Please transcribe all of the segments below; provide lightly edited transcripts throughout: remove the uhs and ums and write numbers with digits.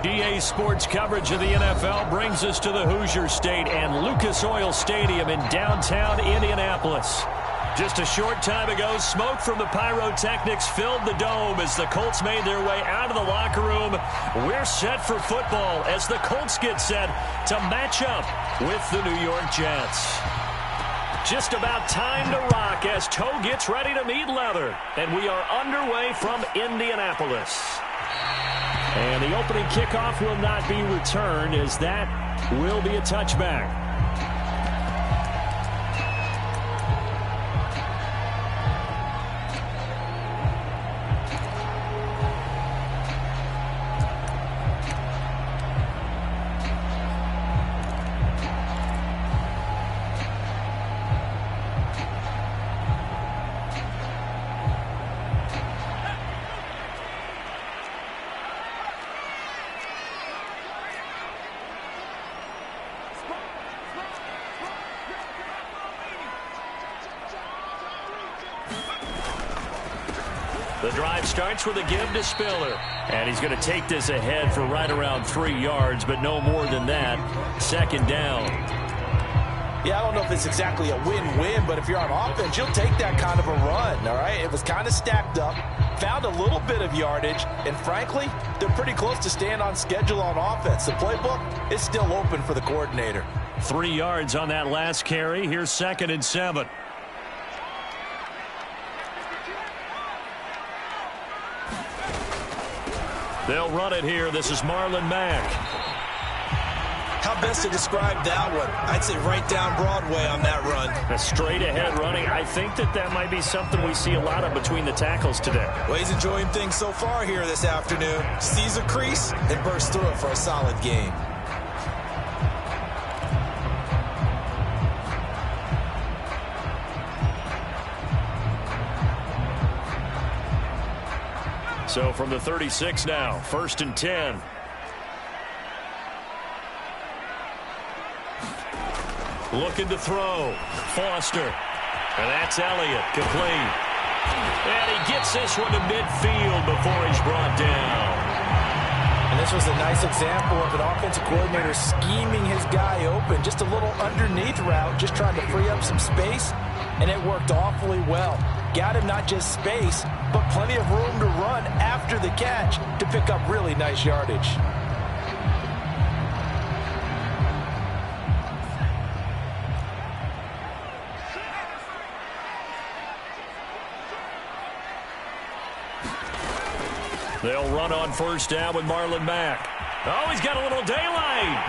EA Sports coverage of the NFL brings us to the Hoosier State and Lucas Oil Stadium in downtown Indianapolis. Just a short time ago, smoke from the pyrotechnics filled the dome as the Colts made their way out of the locker room. We're set for football as the Colts get set to match up with the New York Jets. Just about time to rock as toe gets ready to meet leather. And we are underway from Indianapolis. And the opening kickoff will not be returned as that will be a touchback. The drive starts with a give to Spiller. And he's going to take this ahead for right around 3 yards, but no more than that. Second down. Yeah, I don't know if it's exactly a win-win, but if you're on offense, you'll take that kind of a run, all right? It was kind of stacked up, found a little bit of yardage, and frankly, they're pretty close to staying on schedule on offense. The playbook is still open for the coordinator. 3 yards on that last carry. Here's 2nd and 7. They'll run it here. This is Marlon Mack. How best to describe that one? I'd say right down Broadway on that run. A straight ahead running. I think that might be something we see a lot of between the tackles today. Well, he's enjoying things so far here this afternoon. Sees a crease and bursts through it for a solid game. So from the 36 now, 1st and 10. Looking to throw. Foster. And that's Elliott. Complete. And he gets this one to midfield before he's brought down. And this was a nice example of an offensive coordinator scheming his guy open. Just a little underneath route, just trying to free up some space. And it worked awfully well. Got him not just space, but plenty of room to run after the catch to pick up really nice yardage. They'll run on 1st down with Marlon Mack. Oh, he's got a little daylight.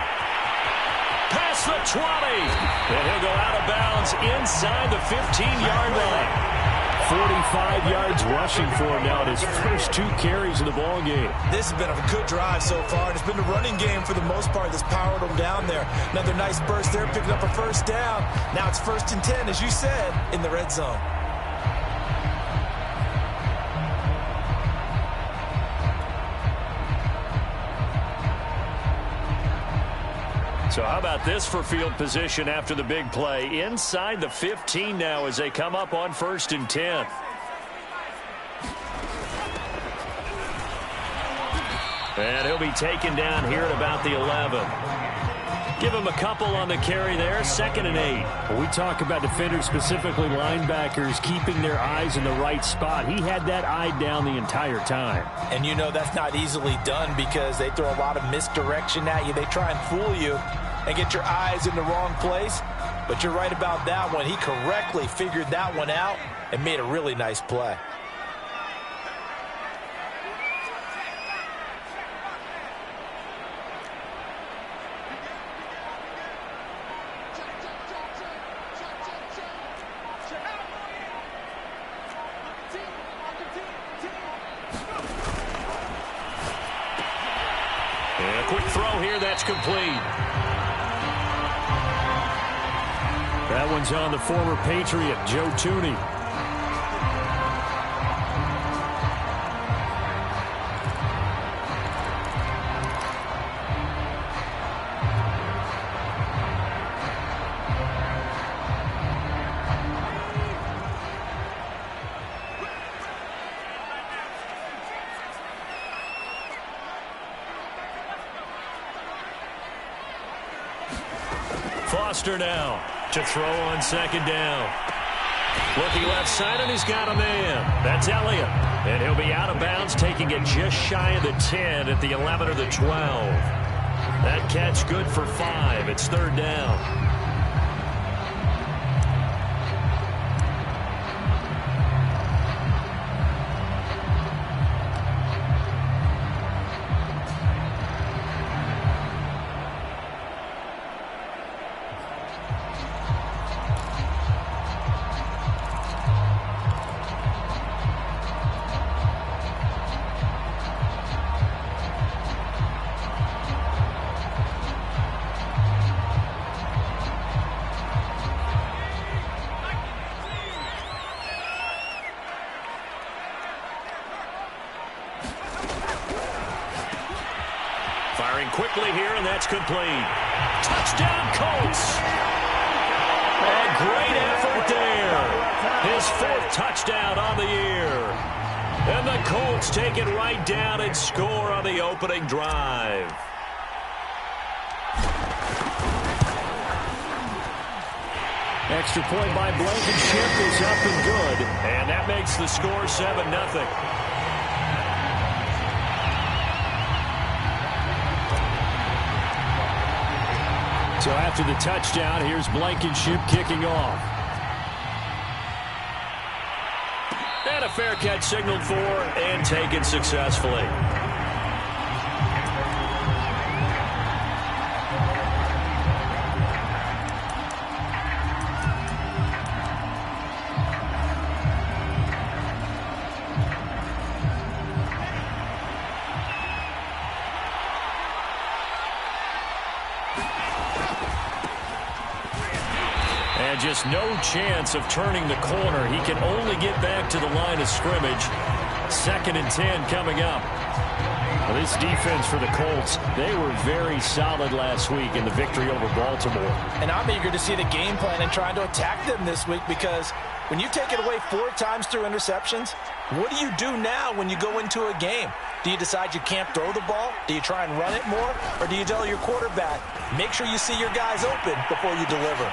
Past the 20. And he'll go out of bounds inside the 15-yard line. 45 yards rushing for him now in his first 2 carries of the ball game. This has been a good drive so far, and it's been the running game for the most part that's powered him down there. Another nice burst there, picking up a 1st down. Now it's 1st and 10, as you said, in the red zone. So how about this for field position after the big play? Inside the 15 now as they come up on 1st and 10. And he'll be taken down here at about the 11. Give him a couple on the carry there. 2nd and 8. When we talk about defenders, specifically linebackers, keeping their eyes in the right spot. He had that eye down the entire time. And you know that's not easily done because they throw a lot of misdirection at you. They try and fool you and get your eyes in the wrong place. But you're right about that one. He correctly figured that one out and made a really nice play. And a quick throw here, that's complete. That one's on the former Patriot, Joe Thuney. roster now to throw on second down. Looking left side, and he's got a man. That's Elliott. And he'll be out of bounds, taking it just shy of the 10 at the 11 or the 12. That catch good for 5. It's third down. Firing quickly here, and that's complete. Touchdown, Colts! A great effort there. His 4th touchdown on the year. And the Colts take it right down and score on the opening drive. Extra point by Blankenship is up and good. And that makes the score 7-0. So after the touchdown, here's Blankenship kicking off. And a fair catch signaled for and taken successfully. And just no chance of turning the corner. He can only get back to the line of scrimmage. 2nd and 10 coming up. Well, this defense for the Colts, they were very solid last week in the victory over Baltimore. And I'm eager to see the game plan and trying to attack them this week, because when you take it away 4 times through interceptions, what do you do now when you go into a game? Do you decide you can't throw the ball? Do you try and run it more? Or do you tell your quarterback, make sure you see your guys open before you deliver?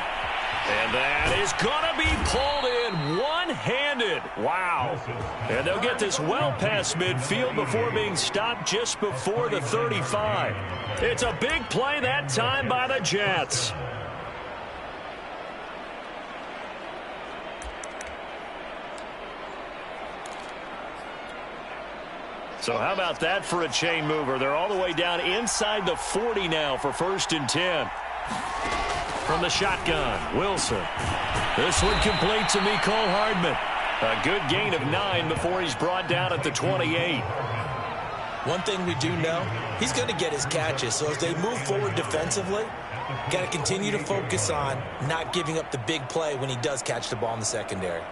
And that is going to be pulled in one-handed. Wow. And they'll get this well past midfield before being stopped just before the 35. It's a big play that time by the Jets. So how about that for a chain mover? They're all the way down inside the 40 now for 1st and 10. From the shotgun, Wilson. This one complete to Mecole Hardman. A good gain of 9 before he's brought down at the 28. One thing we do know, he's going to get his catches. So as they move forward defensively, got to continue to focus on not giving up the big play when he does catch the ball in the secondary.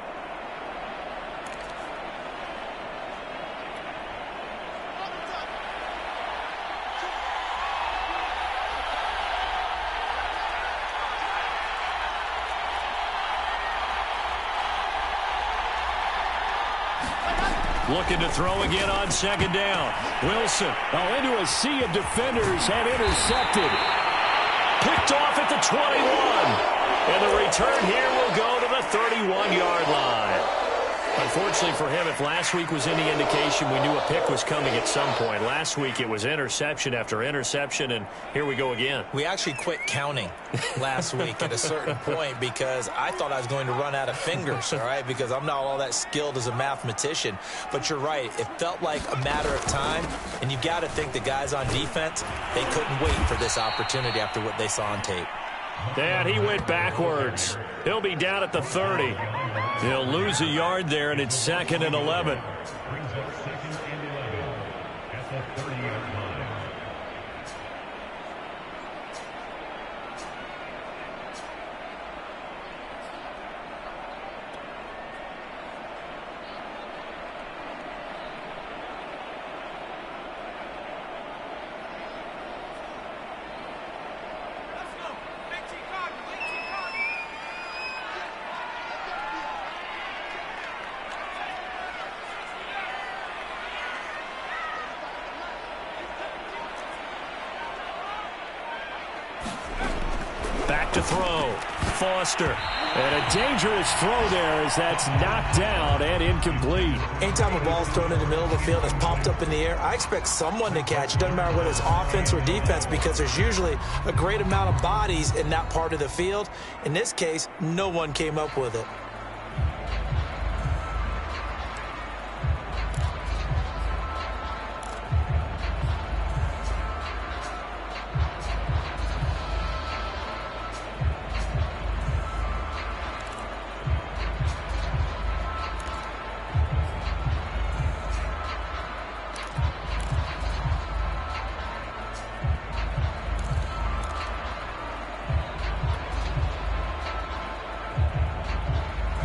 Looking to throw again on 2nd down. Wilson. Oh, into a sea of defenders and intercepted. Picked off at the 21. And the return here will go to the 31-yard line. Unfortunately for him, if last week was any indication, we knew a pick was coming at some point. Last week it was interception after interception, and here we go again. We actually quit counting last week at a certain point because I thought I was going to run out of fingers, all right, because I'm not all that skilled as a mathematician. But you're right. It felt like a matter of time, and you've got to think the guys on defense, they couldn't wait for this opportunity after what they saw on tape. And he went backwards. He'll be down at the 30. He'll lose a yard there, and it's 2nd and 11. back to throw. Foster. And a dangerous throw there as that's knocked down and incomplete. Anytime a ball's thrown in the middle of the field and it's popped up in the air, I expect someone to catch. It doesn't matter whether it's offense or defense because there's usually a great amount of bodies in that part of the field. In this case, no one came up with it.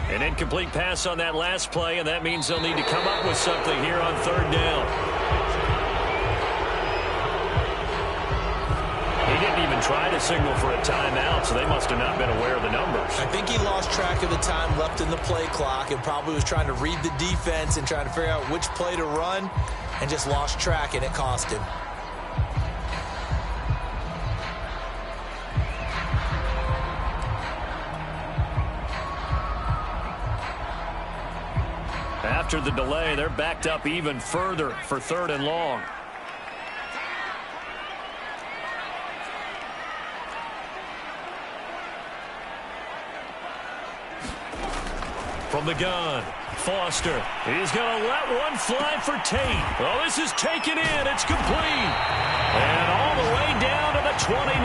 An incomplete pass on that last play, and that means they'll need to come up with something here on third down. He didn't even try to signal for a timeout, so they must have not been aware of the numbers. I think he lost track of the time left in the play clock and probably was trying to read the defense and trying to figure out which play to run and just lost track, and it cost him. After the delay, they're backed up even further for third and long. From the gun, Foster. He's going to let one fly for Tate. Well, this is taken in. It's complete. And all the way down to the 29.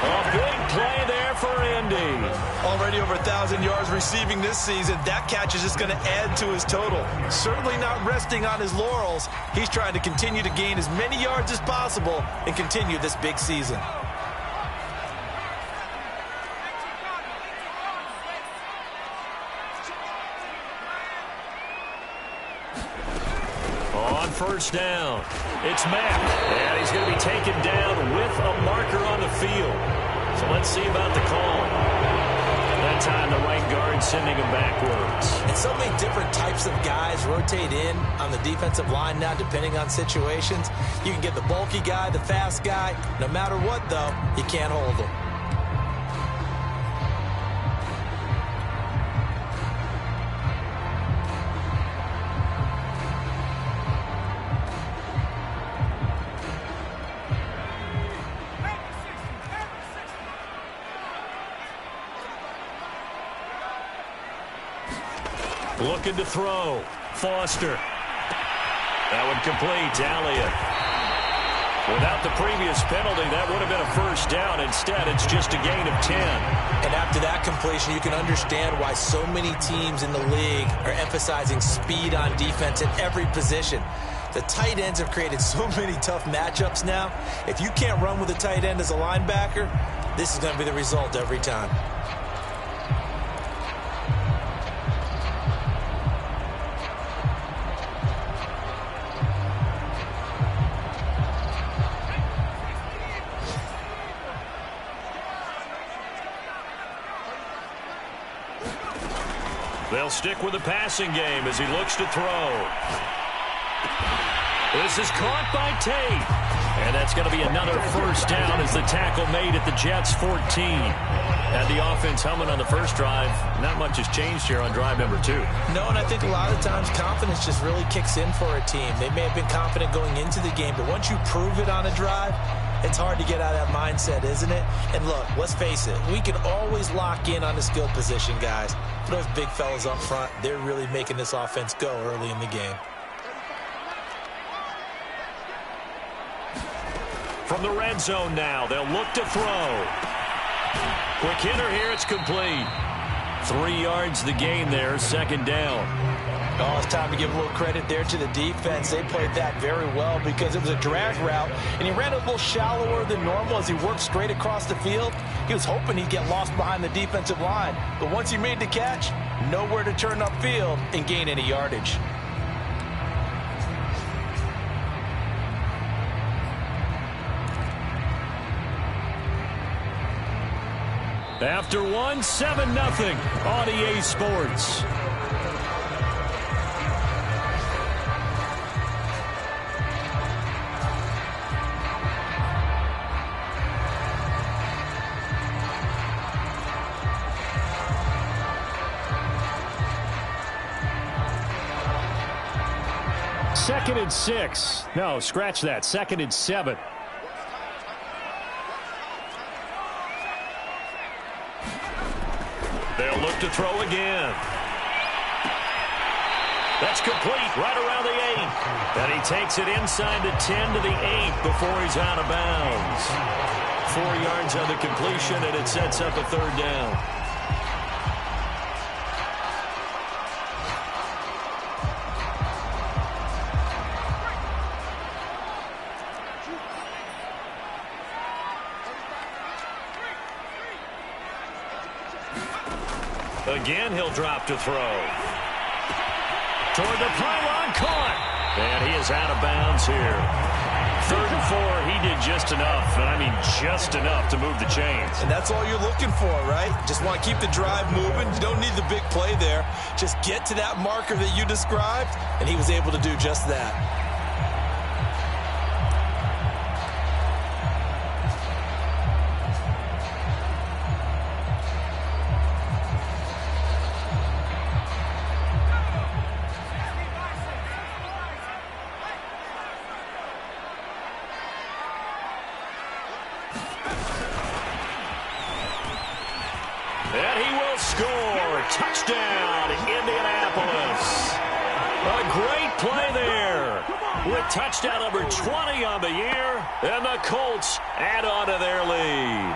A big play there for Indy. Already over 1,000 yards receiving this season. That catch is just going to add to his total. Certainly not resting on his laurels. He's trying to continue to gain as many yards as possible and continue this big season. On first down, it's Mack, and he's going to be taken down with a marker on the field. So let's see about the call. That time the right guard sending him backwards. And so many different types of guys rotate in on the defensive line now depending on situations. You can get the bulky guy, the fast guy. No matter what, though, you can't hold them. Looking to throw. Foster. That one complete. Elliott. Without the previous penalty, that would have been a first down. Instead, it's just a gain of 10. And after that completion, you can understand why so many teams in the league are emphasizing speed on defense at every position. The tight ends have created so many tough matchups now. If you can't run with a tight end as a linebacker, this is going to be the result every time. They'll stick with the passing game as he looks to throw. This is caught by Tate. And that's going to be another first down as the tackle made at the Jets' 14. Had the offense humming on the first drive. Not much has changed here on drive number 2. No, and I think a lot of times confidence just really kicks in for a team. They may have been confident going into the game, but once you prove it on a drive, it's hard to get out of that mindset, isn't it? And look, let's face it, we can always lock in on the skill position, guys. Those big fellas up front, they're really making this offense go early in the game. From the red zone now, they'll look to throw. Quick hitter here, it's complete. 3 yards the gain there, second down. Oh, it's time to give a little credit there to the defense. They played that very well because it was a drag route, and he ran a little shallower than normal as he worked straight across the field. He was hoping he'd get lost behind the defensive line, but once he made the catch, nowhere to turn upfield and gain any yardage. After one, 7-0 on EA Sports. 2nd and 6. No, scratch that. 2nd and 7. They'll look to throw again. That's complete right around the 8. And he takes it inside the 10 to the 8 before he's out of bounds. 4 yards on the completion, and it sets up a 3rd down. Again, he'll drop to throw. Toward the pylon, caught. And he is out of bounds here. 3rd and 4, he did just enough, and I mean just enough to move the chains. And that's all you're looking for, right? Just want to keep the drive moving. You don't need the big play there. Just get to that marker that you described, and he was able to do just that. And he will score. Touchdown, Indianapolis. A great play there. With touchdown number 20 on the year. And the Colts add on to their lead.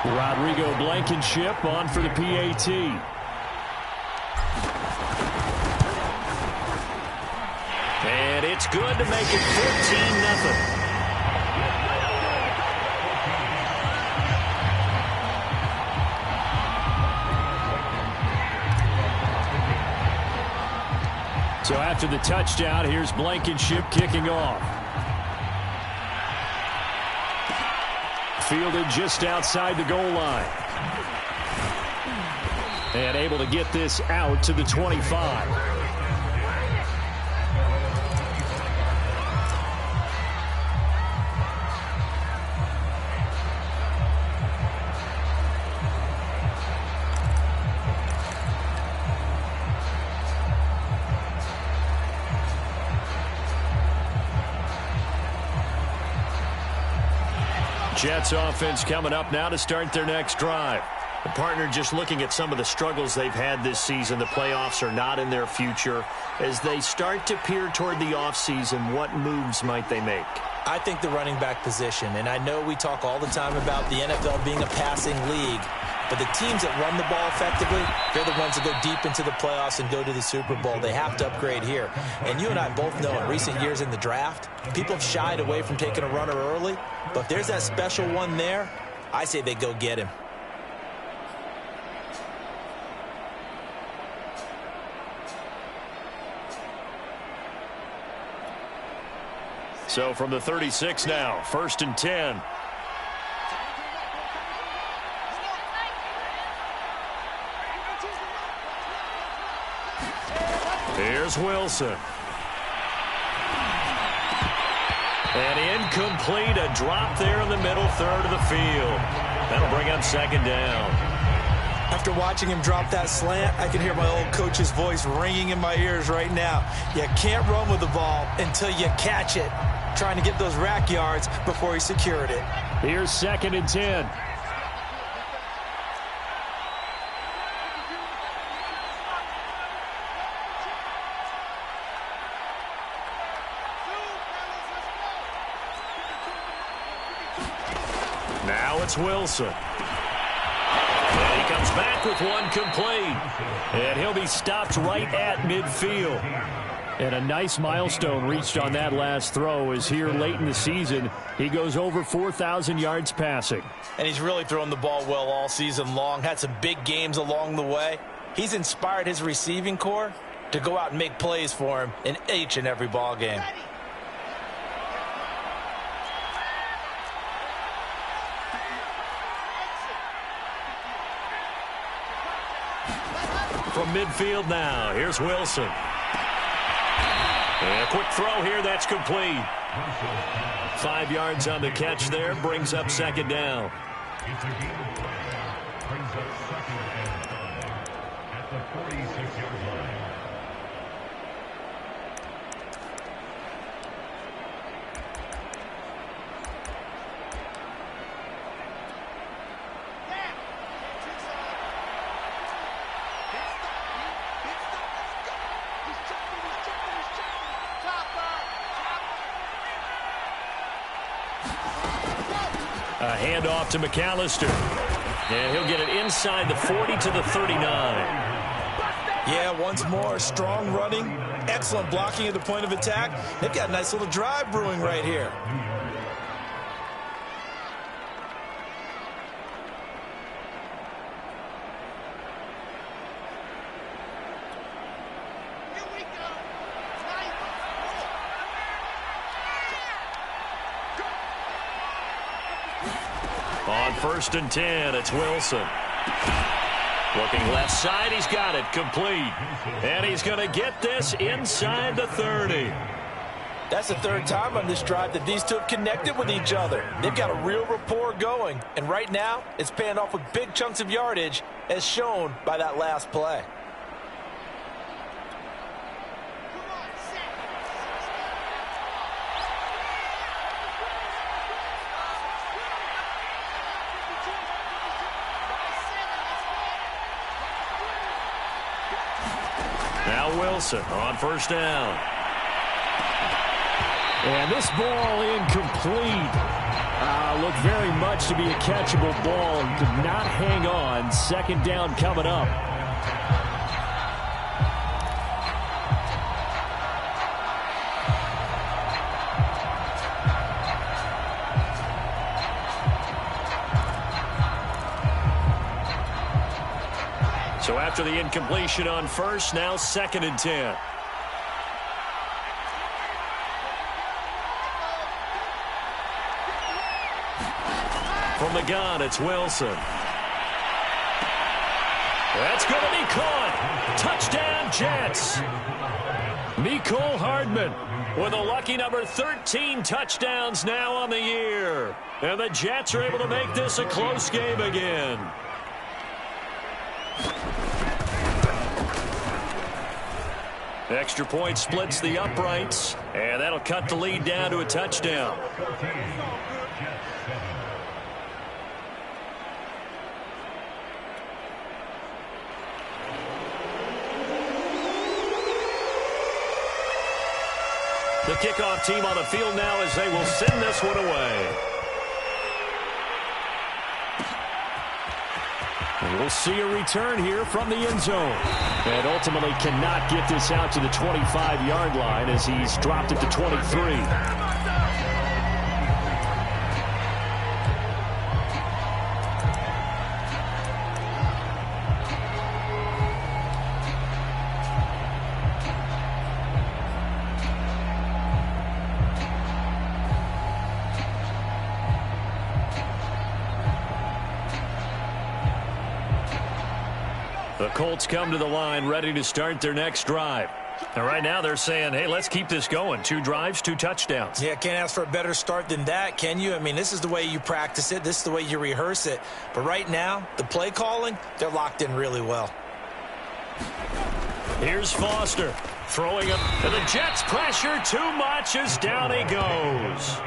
Rodrigo Blankenship on for the PAT. And it's good to make it 14-0. So after the touchdown, here's Blankenship kicking off. Fielded just outside the goal line. And able to get this out to the 25. Jets offense coming up now to start their next drive. The partner just looking at some of the struggles they've had this season. The playoffs are not in their future. As they start to peer toward the offseason, what moves might they make? I think the running back position, and I know we talk all the time about the NFL being a passing league, but the teams that run the ball effectively, they're the ones that go deep into the playoffs and go to the Super Bowl. They have to upgrade here. And you and I both know in recent years in the draft, people have shied away from taking a runner early, but if there's that special one there, I say they go get him. So from the 36 now, 1st and 10. Here's Wilson. And incomplete, a drop there in the middle third of the field. That'll bring up 2nd down. After watching him drop that slant, I can hear my old coach's voice ringing in my ears right now. You can't run with the ball until you catch it. Trying to get those rack yards before he secured it. Here's 2nd and 10. Now it's Wilson. And he comes back with one complete. And he'll be stopped right at midfield. And a nice milestone reached on that last throw as here late in the season, he goes over 4,000 yards passing. And he's really thrown the ball well all season long. Had some big games along the way. He's inspired his receiving corps to go out and make plays for him in each and every ball game. From midfield now, here's Wilson. And a quick throw here, that's complete. 5 yards on the catch there, brings up 2nd down. A handoff to McAllister. And he'll get it inside the 40 to the 39. Yeah, once more, strong running, excellent blocking at the point of attack. They've got a nice little drive brewing right here. On 1st and 10, it's Wilson. Looking left side, he's got it complete. And he's going to get this inside the 30. That's the third time on this drive that these two have connected with each other. They've got a real rapport going. And right now, it's paying off with big chunks of yardage, as shown by that last play. Now Wilson on 1st down. And this ball incomplete. Looked very much to be a catchable ball. Did not hang on. 2nd down coming up. So after the incompletion on 1st, now 2nd and 10. From the gun, it's Wilson. That's going to be caught. Touchdown, Jets. Mecole Hardman with a lucky number 13 touchdowns now on the year. And the Jets are able to make this a close game again. Extra point splits the uprights, and that'll cut the lead down to a touchdown. The kickoff team on the field now as they will send this one away. And we'll see a return here from the end zone. And ultimately cannot get this out to the 25-yard line as he's dropped it to 23. The Colts come to the line ready to start their next drive. And right now they're saying, hey, let's keep this going. 2 drives, 2 touchdowns. Yeah, can't ask for a better start than that, can you? I mean, this is the way you practice it. This is the way you rehearse it. But right now, the play calling, they're locked in really well. Here's Foster throwing him. And the Jets pressure too much as down he goes.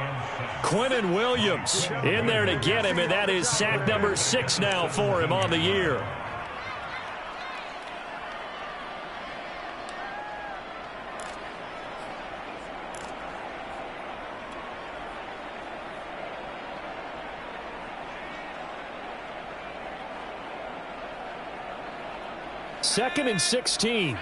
Quentin Williams in there to get him, and that is sack number 6 now for him on the year. Second and 16.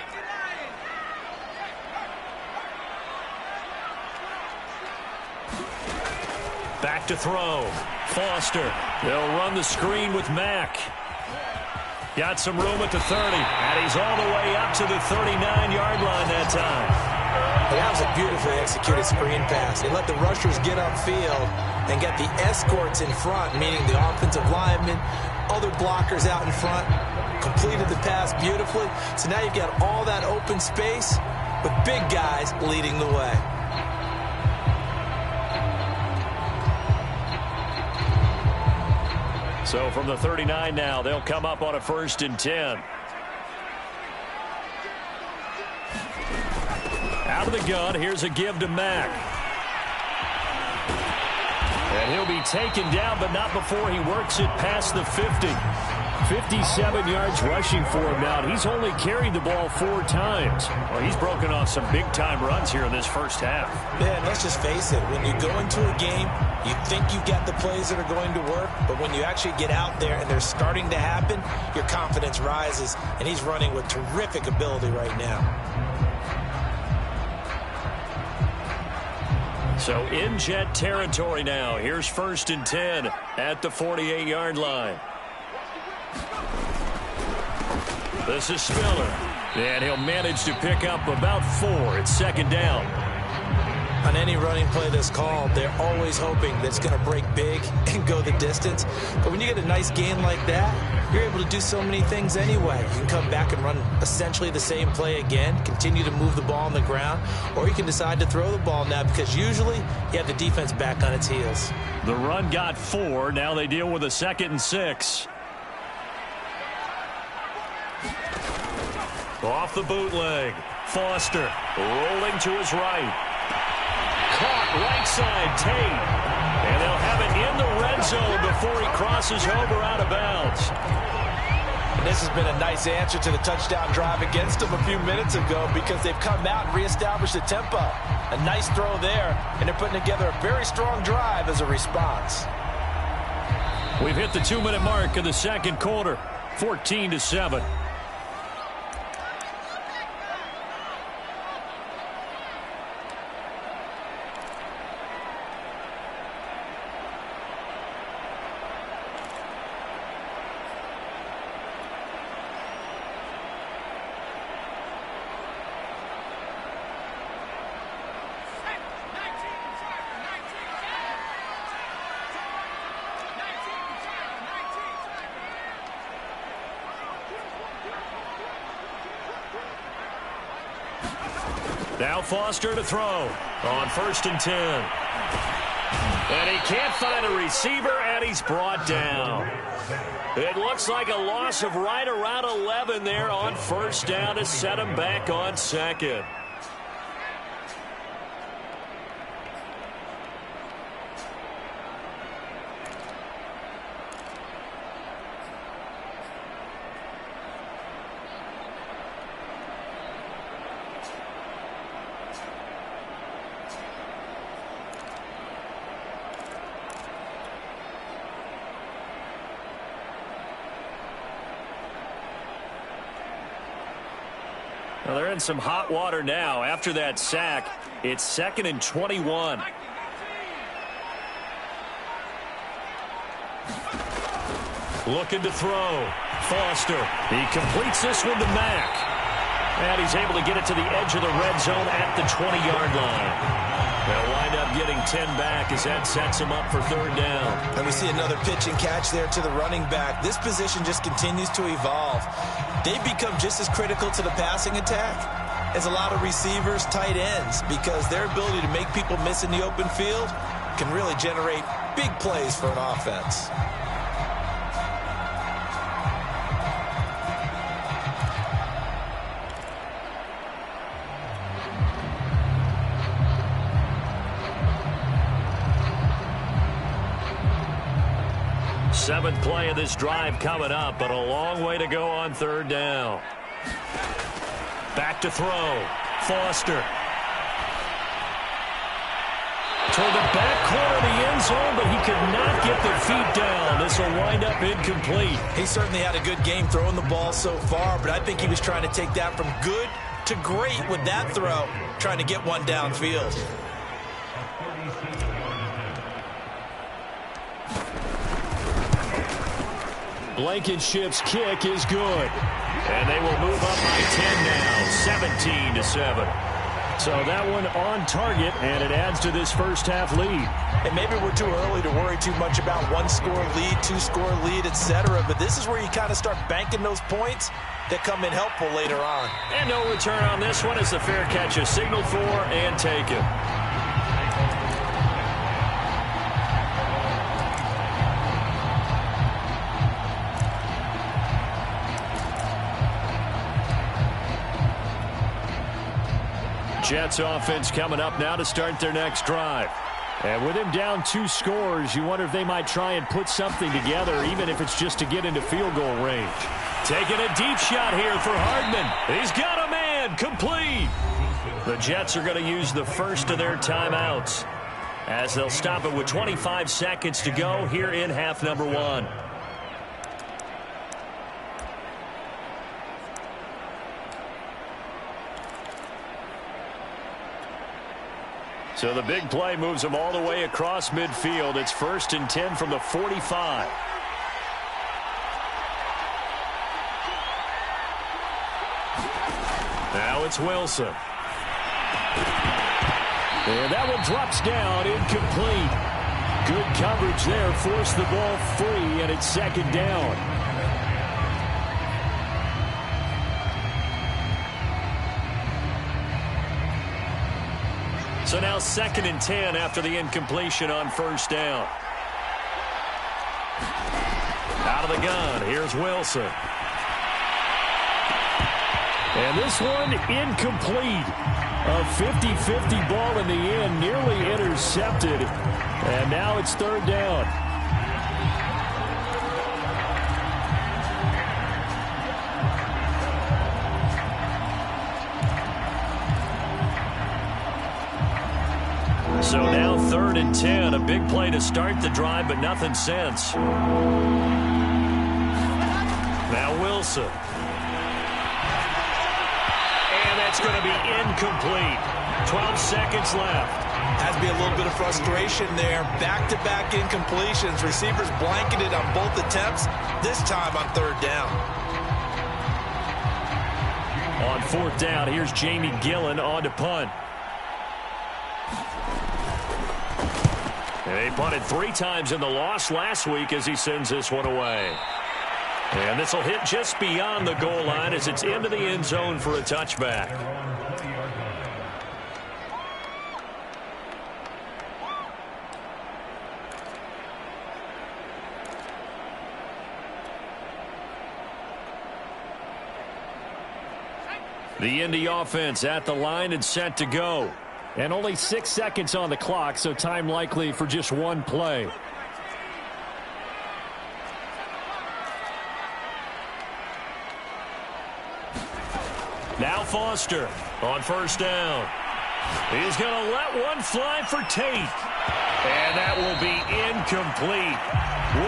Back to throw. Foster. They'll run the screen with Mack. Got some room at the 30. And he's all the way up to the 39-yard line that time. That was a beautifully executed screen pass. They let the rushers get upfield and get the escorts in front, meaning the offensive linemen, other blockers out in front. Completed the pass beautifully. So now you've got all that open space with big guys leading the way. So from the 39 now, they'll come up on a 1st and 10. Out of the gun, here's a give to Mack. And he'll be taken down, but not before he works it past the 50. 57 yards rushing for him now. He's only carried the ball 4 times. Well, he's broken off some big-time runs here in this first half. Yeah, and let's just face it. When you go into a game, you think you've got the plays that are going to work, but when you actually get out there and they're starting to happen, your confidence rises, and he's running with terrific ability right now. So in Jet territory now. Here's 1st and 10 at the 48-yard line. This is Spiller. And he'll manage to pick up about 4. It's 2nd down. On any running play that's called, they're always hoping that it's going to break big and go the distance. But when you get a nice gain like that, you're able to do so many things anyway. You can come back and run essentially the same play again, continue to move the ball on the ground, or you can decide to throw the ball now because usually you have the defense back on its heels. The run got 4. Now they deal with a 2nd and 6. Off the bootleg. Foster rolling to his right. Caught right side, Tate. And they'll have it in the red zone before he crosses over out of bounds. And this has been a nice answer to the touchdown drive against them a few minutes ago because they've come out and reestablished the tempo. A nice throw there, and they're putting together a very strong drive as a response. We've hit the 2-minute mark of the 2nd quarter, 14-7. Now Foster to throw on 1st and 10. And he can't find a receiver, and he's brought down. It looks like a loss of right around 11 there on 1st down to set him back on 2nd. Well, they're in some hot water now. After that sack, it's 2nd and 21. Looking to throw. Foster. He completes this one to Mack. And he's able to get it to the edge of the red zone at the 20-yard line. They'll wind up getting 10 back as that sets him up for 3rd down. And we see another pitch and catch there to the running back. This position just continues to evolve. They've become just as critical to the passing attack as a lot of receivers, tight ends, because their ability to make people miss in the open field can really generate big plays for an offense. Seventh play of this drive coming up, but a long way to go on 3rd down. Back to throw. Foster. Toward the back corner of the end zone, but he could not get the feet down. This will wind up incomplete. He certainly had a good game throwing the ball so far, but I think he was trying to take that from good to great with that throw, trying to get one downfield. Blankenship's kick is good. And they will move up by 10 now, 17-7. So that one on target, and it adds to this first half lead. And maybe we're too early to worry too much about 1-score lead, 2-score lead, etc. But this is where you kind of start banking those points that come in helpful later on. And no return on this one as the fair catch is signaled for and taken. Jets offense coming up now to start their next drive. And with him down 2 scores, you wonder if they might try and put something together, even if it's just to get into field goal range. Taking a deep shot here for Hardman. He's got a man. Complete. The Jets are going to use the first of their timeouts as they'll stop it with 25 seconds to go here in half number 1. So the big play moves them all the way across midfield. It's 1st and 10 from the 45. Now it's Wilson. And that one drops down, incomplete. Good coverage there, forced the ball free, and it's 2nd down. So now 2nd and 10 after the incompletion on 1st down. Out of the gun, here's Wilson. And this one incomplete. A 50-50 ball in the end, nearly intercepted. And now it's 3rd down. So now 3rd and 10. A big play to start the drive, but nothing since. Now Wilson. And that's going to be incomplete. 12 seconds left. Has to be a little bit of frustration there. Back-to-back incompletions. Receivers blanketed on both attempts. This time on 3rd down. On 4th down, here's Jamie Gillen on to punt. And he punted 3 times in the loss last week as he sends this one away. And this will hit just beyond the goal line as it's into the end zone for a touchback. The Indy offense at the line and set to go. And only 6 seconds on the clock, so time likely for just one play. Now Foster on 1st down. He's going to let one fly for Tate. And that will be incomplete.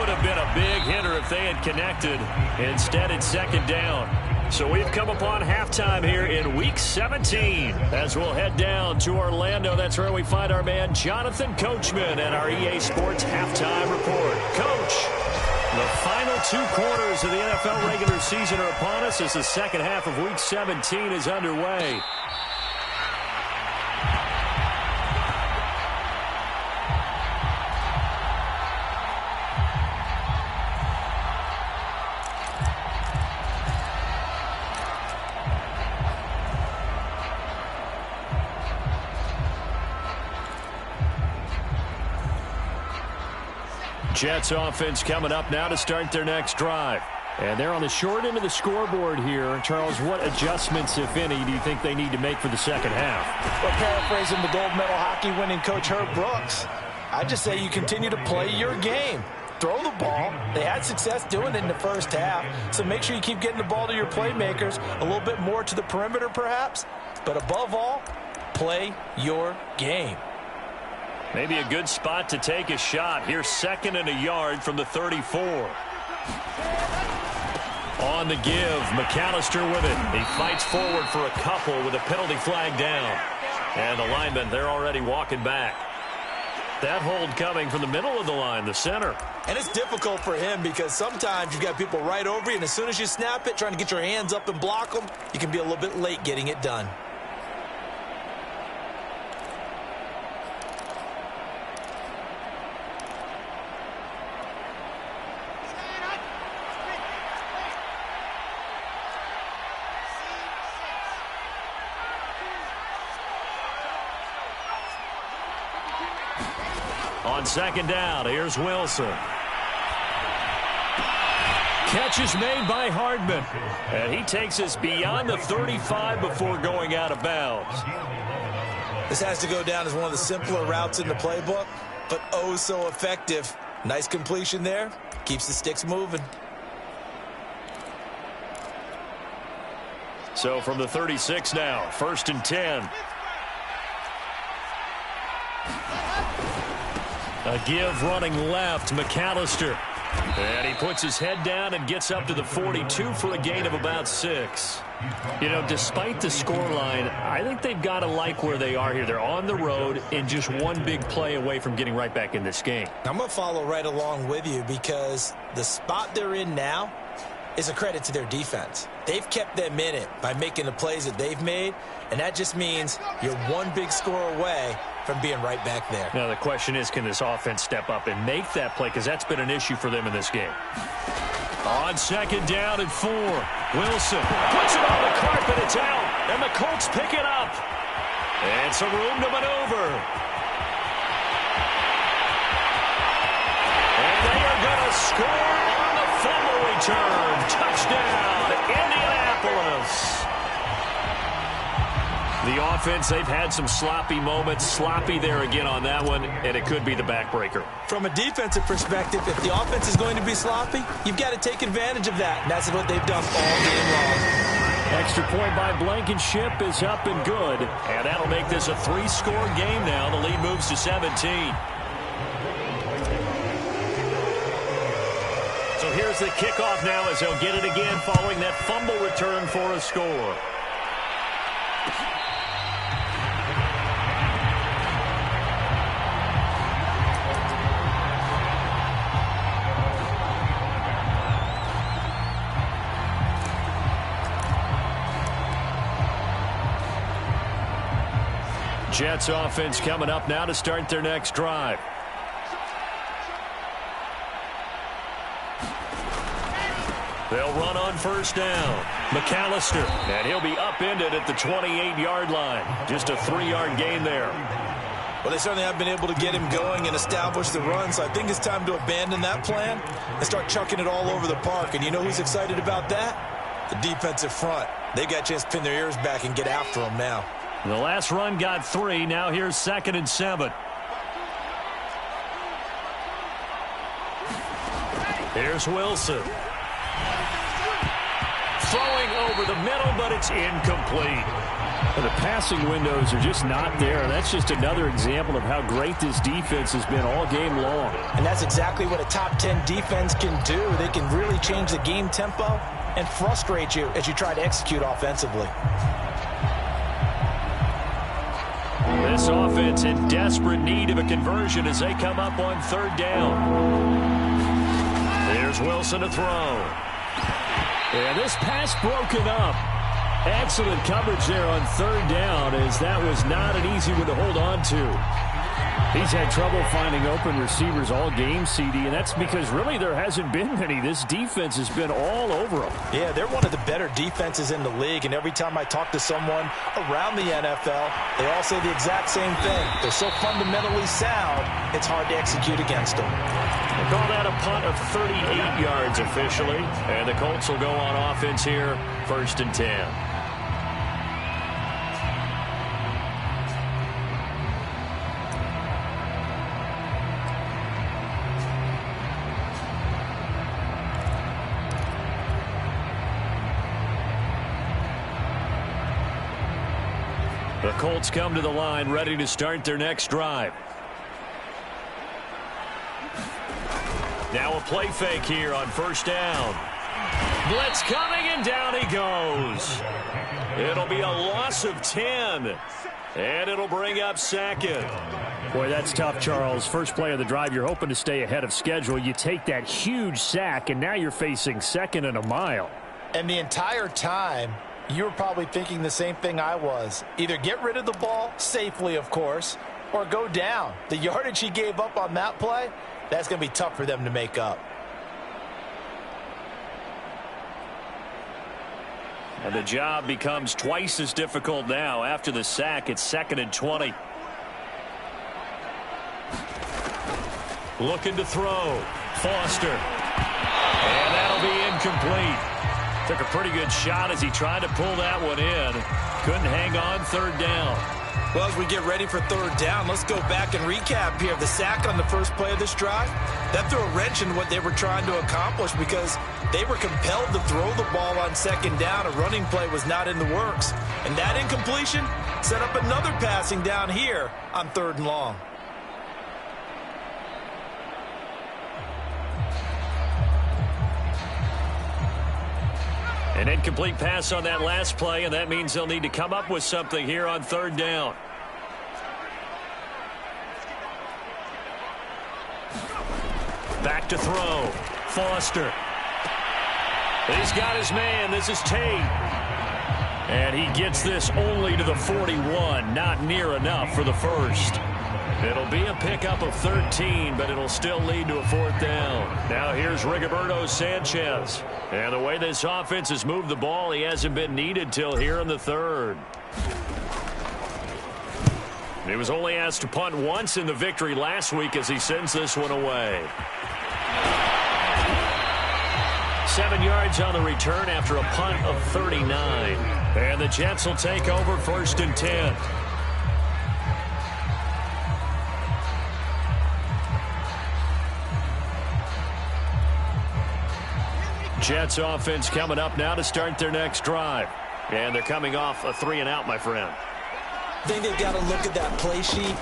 Would have been a big hitter if they had connected. Instead, it's 2nd down. So we've come upon halftime here in Week 17. As we'll head down to Orlando, that's where we find our man Jonathan Coachman and our EA Sports Halftime Report. Coach, the final 2 quarters of the NFL regular season are upon us as the second half of Week 17 is underway. Jets offense coming up now to start their next drive. And they're on the short end of the scoreboard here. Charles, what adjustments, if any, do you think they need to make for the second half? Well, paraphrasing the gold medal hockey winning coach Herb Brooks, I just say you continue to play your game. Throw the ball. They had success doing it in the first half. So make sure you keep getting the ball to your playmakers, a little bit more to the perimeter perhaps. But above all, play your game. Maybe a good spot to take a shot. Here's 2nd and a yard from the 34. On the give, McAllister with it. He fights forward for a couple with a penalty flag down. And the linemen, they're already walking back. That hold coming from the middle of the line, the center. And it's difficult for him because sometimes you've got people right over you, and as soon as you snap it, trying to get your hands up and block them, you can be a little bit late getting it done. On 2nd down, here's Wilson. Catch is made by Hardman. And he takes us beyond the 35 before going out of bounds. This has to go down as one of the simpler routes in the playbook, but oh so effective. Nice completion there. Keeps the sticks moving. So from the 36 now, 1st and 10. A give running left, McAllister. And he puts his head down and gets up to the 42 for a gain of about 6. You know, despite the scoreline, I think they've got to like where they are here. They're on the road and just one big play away from getting right back in this game. I'm going to follow right along with you because the spot they're in now is a credit to their defense. They've kept them in it by making the plays that they've made, and that just means you're one big score away from being right back there. Now the question is, can this offense step up and make that play? Because that's been an issue for them in this game. On 2nd down and 4. Wilson puts it on the carpet. It's out. And the Colts pick it up. And some room to maneuver. And they are going to score on the fumble return. Touchdown, Indianapolis. The offense, they've had some sloppy moments. Sloppy there again on that one, and it could be the backbreaker. From a defensive perspective, if the offense is going to be sloppy, you've got to take advantage of that. And that's what they've done all game long. Extra point by Blankenship is up and good. And that'll make this a 3-score game now. The lead moves to 17. So here's the kickoff now as they'll get it again following that fumble return for a score. Jets offense coming up now to start their next drive. They'll run on 1st down. McAllister, and he'll be upended at the 28-yard line. Just a 3-yard gain there. Well, they certainly have been able to get him going and establish the run, so I think it's time to abandon that plan and start chucking it all over the park. And you know who's excited about that? The defensive front. They got a chance to pin their ears back and get after him now. The last run got 3. Now here's 2nd and 7. Here's Wilson. Throwing over the middle, but it's incomplete. The passing windows are just not there. And that's just another example of how great this defense has been all game long. And that's exactly what a top 10 defense can do. They can really change the game tempo and frustrate you as you try to execute offensively. This offense in desperate need of a conversion as they come up on 3rd down. There's Wilson to throw. Yeah, this pass broken up. Excellent coverage there on 3rd down, as that was not an easy one to hold on to. He's had trouble finding open receivers all game, CD, and that's because really there hasn't been many. This defense has been all over them. Yeah, they're one of the better defenses in the league, and every time I talk to someone around the NFL, they all say the exact same thing. They're so fundamentally sound, it's hard to execute against them. They call that a punt of 38 yards officially, and the Colts will go on offense here, 1st and 10. The Colts come to the line, ready to start their next drive. Now a play fake here on 1st down. Blitz coming, and down he goes. It'll be a loss of 10, and it'll bring up 2nd. Boy, that's tough, Charles. First play of the drive, you're hoping to stay ahead of schedule. You take that huge sack, and now you're facing 2nd and a mile. And the entire time, you were probably thinking the same thing I was. Either get rid of the ball, safely of course, or go down. The yardage he gave up on that play, that's going to be tough for them to make up. And the job becomes twice as difficult now. After the sack, it's 2nd and 20. Looking to throw. Foster. And that'll be incomplete. Took a pretty good shot as he tried to pull that one in. Couldn't hang on 3rd down. Well, as we get ready for third down, let's go back and recap here. The sack on the first play of this drive, that threw a wrench in what they were trying to accomplish because they were compelled to throw the ball on second down. A running play was not in the works. And that incompletion set up another passing down here on third and long. An incomplete pass on that last play, and that means they'll need to come up with something here on third down. Back to throw. Foster. He's got his man. This is Tate. And he gets this only to the 41. Not near enough for the first. It'll be a pickup of 13, but it'll still lead to a fourth down. Now here's Rigoberto Sanchez. And the way this offense has moved the ball, he hasn't been needed till here in the third. He was only asked to punt once in the victory last week as he sends this one away. 7 yards on the return after a punt of 39. And the Jets will take over 1st and 10. Jets offense coming up now to start their next drive. And they're coming off a 3-and-out, my friend. I think they've got to look at that play sheet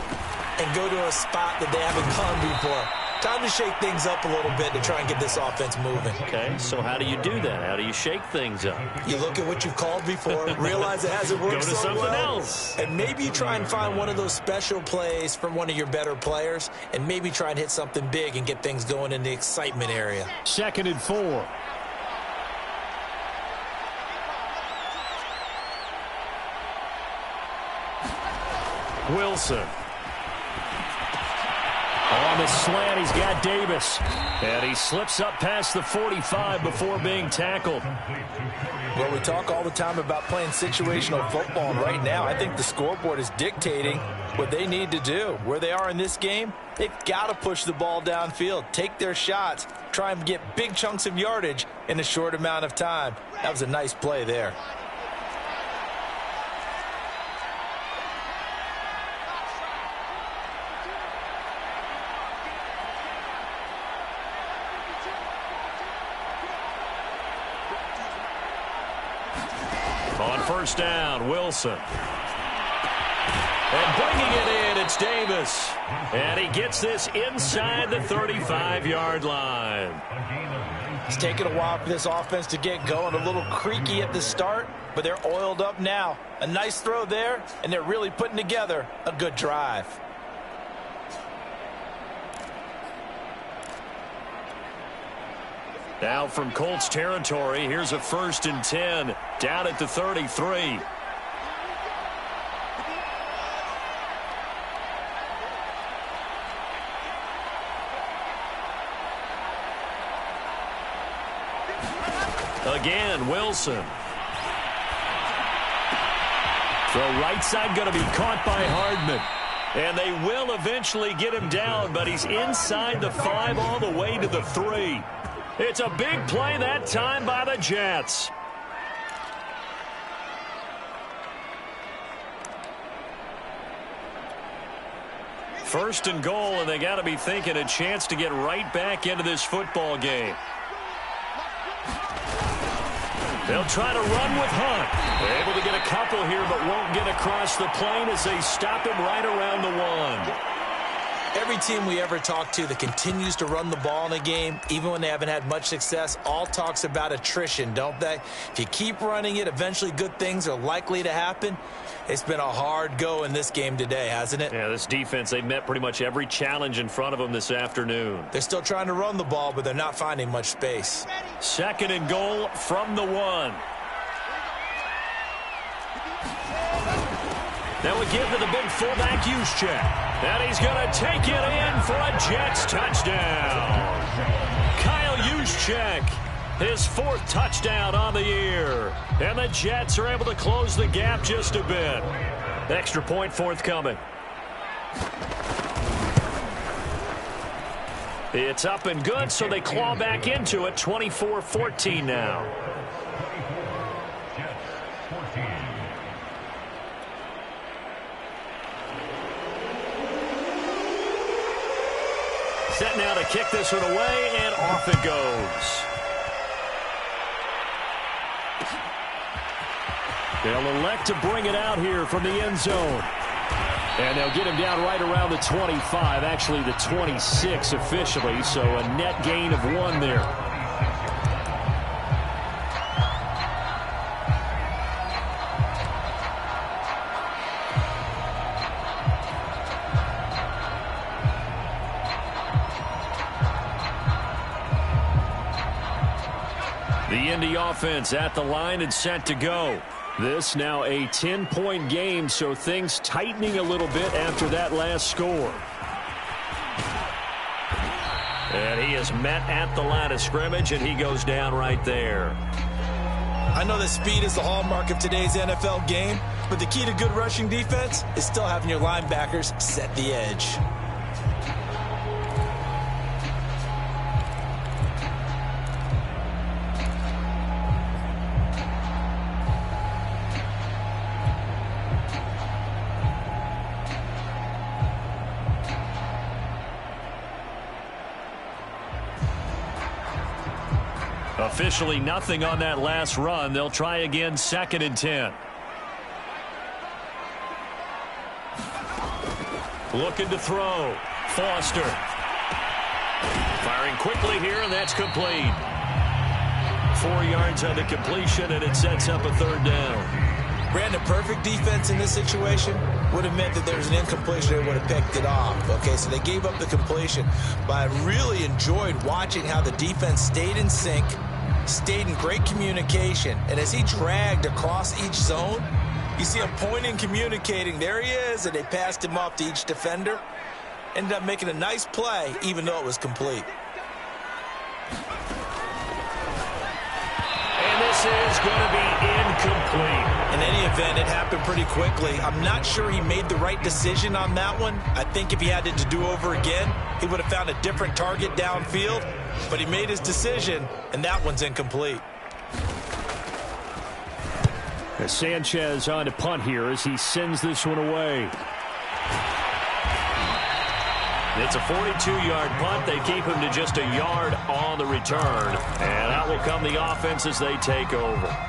and go to a spot that they haven't gone before. Time to shake things up a little bit to try and get this offense moving. Okay, so how do you do that? How do you shake things up? You look at what you've called before, realize it hasn't worked so well. Go to something else. And maybe you try and find one of those special plays from one of your better players, and maybe try and hit something big and get things going in the excitement area. 2nd and 4. Wilson. On the slant, he's got Davis. And he slips up past the 45 before being tackled. Well, we talk all the time about playing situational football, and right now I think the scoreboard is dictating what they need to do. Where they are in this game, they've got to push the ball downfield, take their shots, try and get big chunks of yardage in a short amount of time. That was a nice play there. On 1st down, Wilson. And bringing it in, it's Davis. And he gets this inside the 35-yard line. It's taken a while for this offense to get going. A little creaky at the start, but they're oiled up now. A nice throw there, and they're really putting together a good drive. Now from Colts territory, here's a 1st and 10 down at the 33. Again, Wilson. The right side going to be caught by Hardman. And they will eventually get him down, but he's inside the 5 all the way to the 3. It's a big play that time by the Jets. First and goal, and they got to be thinking a chance to get right back into this football game. They'll try to run with Hunt. They're able to get a couple here, but won't get across the plane as they stop him right around the 1. Every team we ever talk to that continues to run the ball in a game, even when they haven't had much success, all talks about attrition, don't they? If you keep running it, eventually good things are likely to happen. It's been a hard go in this game today, hasn't it? Yeah, this defense, they've met pretty much every challenge in front of them this afternoon. They're still trying to run the ball, but they're not finding much space. 2nd and goal from the 1. Now we give to the big fullback Juszczyk. And he's going to take it in for a Jets touchdown. Kyle Juszczyk, his 4th touchdown on the year. And the Jets are able to close the gap just a bit. Extra point forthcoming. It's up and good, so they claw back into it. 24-14 now. Set now to kick this one away, and off it goes. They'll elect to bring it out here from the end zone. And they'll get him down right around the 25, actually the 26 officially, so a net gain of 1 there. The Indy offense at the line and set to go. This now a 10-point game, so things tightening a little bit after that last score. And he is met at the line of scrimmage, and he goes down right there. I know that speed is the hallmark of today's NFL game, but the key to good rushing defense is still having your linebackers set the edge. Officially nothing on that last run. They'll try again, 2nd and 10. Looking to throw. Foster. Firing quickly here, and that's complete. 4 yards on the completion, and it sets up a 3rd down. Brandon, perfect defense in this situation would have meant that there was an incompletion. They would have picked it off. Okay, so they gave up the completion. But I really enjoyed watching how the defense stayed in sync, stayed in great communication, and as he dragged across each zone, you see him pointing, communicating. There he is, and they passed him off to each defender. Ended up making a nice play, even though it was complete. And this is going to be incomplete. In any event, it happened pretty quickly. I'm not sure he made the right decision on that one. I think if he had it to do over again, he would have found a different target downfield. But he made his decision, and that one's incomplete. Sanchez on to punt here as he sends this one away. It's a 42-yard punt. They keep him to just a yard on the return. And out will come the offense as they take over.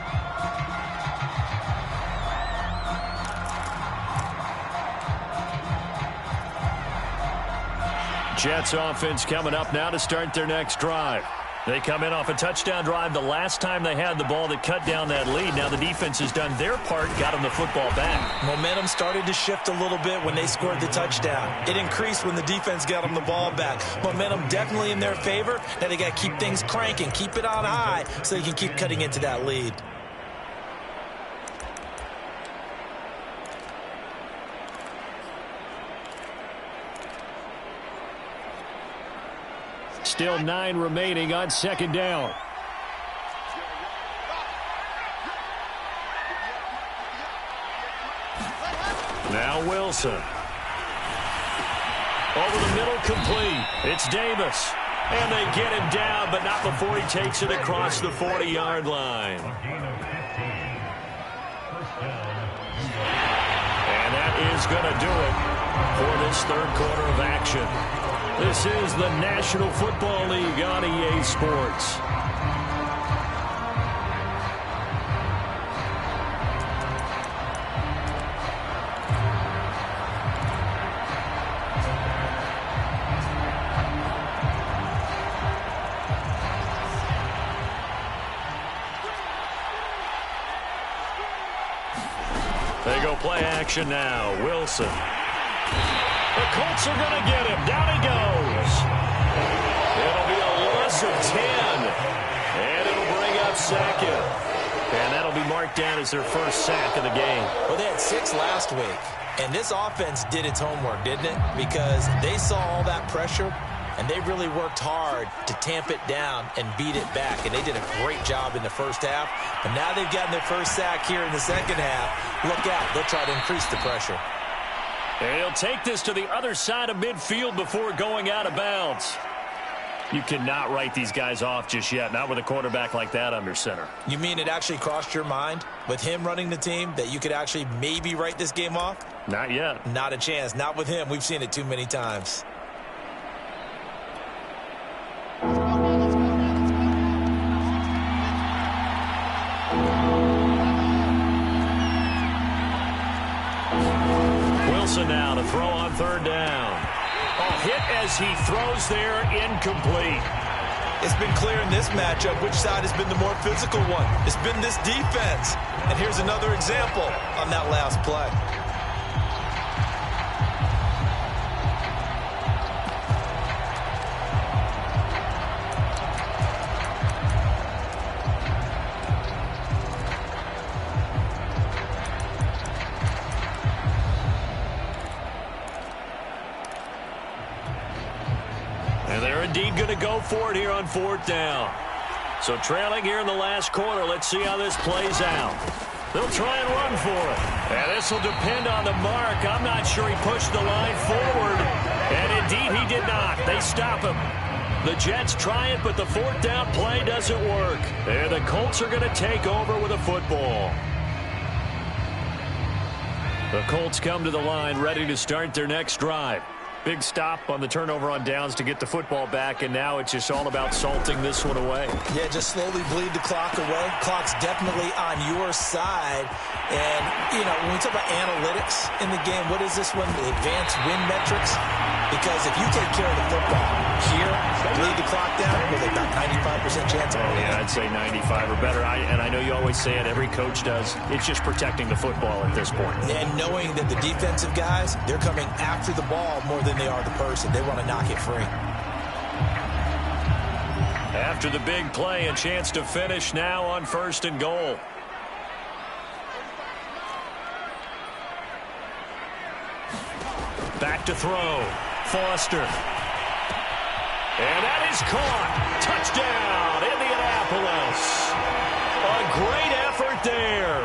Jets offense coming up now to start their next drive. They come in off a touchdown drive the last time they had the ball that cut down that lead. Now the defense has done their part, got them the football back. Momentum started to shift a little bit when they scored the touchdown. It increased when the defense got them the ball back. Momentum definitely in their favor. Now they got to keep things cranking, keep it on high so they can keep cutting into that lead. Still 9 remaining on 2nd down. Now Wilson. Over the middle, complete. It's Davis. And they get him down, but not before he takes it across the 40-yard line. And that is going to do it for this 3rd quarter of action. This is the National Football League on EA Sports. They go play action now. Wilson. The Colts are going to get him. Down he goes. It'll be a loss of 10. And it'll bring up 2nd. And that'll be marked down as their first sack of the game. Well, they had 6 last week. And this offense did its homework, didn't it? Because they saw all that pressure, and they really worked hard to tamp it down and beat it back. And they did a great job in the first half. But now they've gotten their first sack here in the second half. Look out. They'll try to increase the pressure. And he'll take this to the other side of midfield before going out of bounds. You cannot write these guys off just yet, not with a quarterback like that under center. You mean it actually crossed your mind with him running the team that you could actually maybe write this game off? Not yet. Not a chance. Not with him. We've seen it too many times. hit as he throws there, incomplete. It's been clear in this matchup which side has been the more physical one. It's been this defense. And here's another example on that last play. Indeed going to go for it here on 4th down. So trailing here in the last quarter. Let's see how this plays out. They'll try and run for it. And this will depend on the mark. I'm not sure he pushed the line forward. And indeed he did not. They stop him. The Jets try it, but the 4th down play doesn't work. And the Colts are going to take over with a football. The Colts come to the line ready to start their next drive. Big stop on the turnover on downs to get the football back, and now it's just all about salting this one away. Yeah, just slowly bleed the clock away. Clock's definitely on your side. And, you know, when we talk about analytics in the game, what is this one? The advanced win metrics? Because if you take care of the football here, bleed the clock down, with about 95% chance of it. Yeah, I'd say 95 or better. And I know you always say it, every coach does. It's just protecting the football at this point. And knowing that the defensive guys, they're coming after the ball more than they are the person. They want to knock it free. After the big play, a chance to finish now on 1st and goal. Back to throw. Foster. And that is caught. Touchdown, Indianapolis. A great effort there.